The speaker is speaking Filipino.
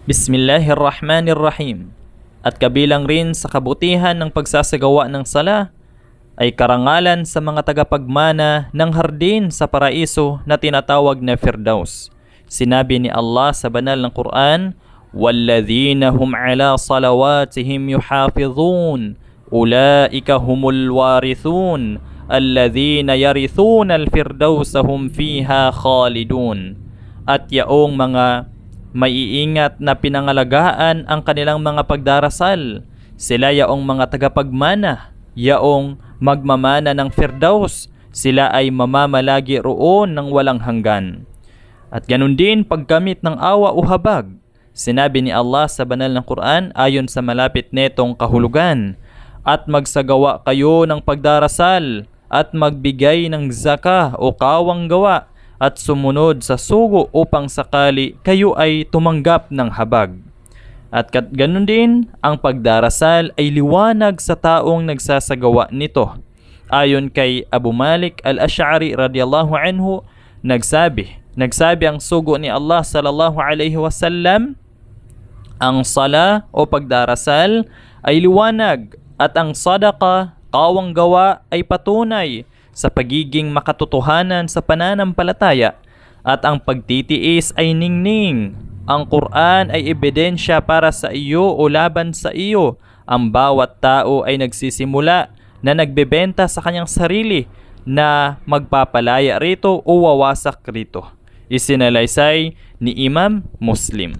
Bismillahirrahmanirrahim. At kabilang rin sa kabutihan ng pagsasagawa ng sala ay karangalan sa mga tagapagmana ng hardin sa paraiso na tinatawag na Firdaus. Sinabi ni Allah sa banal ng Quran, "Walladhina hum ala salawatihim yuhafizun, ulaika humul warithun, alladhina yarithuna al-firdausa hum fiha khalidun." At yaong mga maiingat na pinangalagaan ang kanilang mga pagdarasal. Sila yaong mga tagapagmana, yaong magmamana ng Firdaus. Sila ay mamamalagi roon ng walang hanggan. At ganun din paggamit ng awa o habag. Sinabi ni Allah sa banal ng Quran ayon sa malapit netong kahulugan, "At magsagawa kayo ng pagdarasal at magbigay ng zakah o kawang gawa at sumunod sa sugo upang sakali kayo ay tumanggap ng habag." At ganun din, ang pagdarasal ay liwanag sa taong nagsasagawa nito. Ayon kay Abu Malik al-Ash'ari radiyallahu anhu, nagsabi ang sugo ni Allah sallallahu alaihi wasallam, ang sala o pagdarasal ay liwanag at ang sadaqa, kawang gawa ay patunay sa pagiging makatotohanan sa pananampalataya, at ang pagtitiis ay ningning. Ang Quran ay ebidensya para sa iyo o laban sa iyo. Ang bawat tao ay nagsisimula na nagbebenta sa kanyang sarili na magpapalaya rito o wawasak rito. Isinalaysay ni Imam Muslim.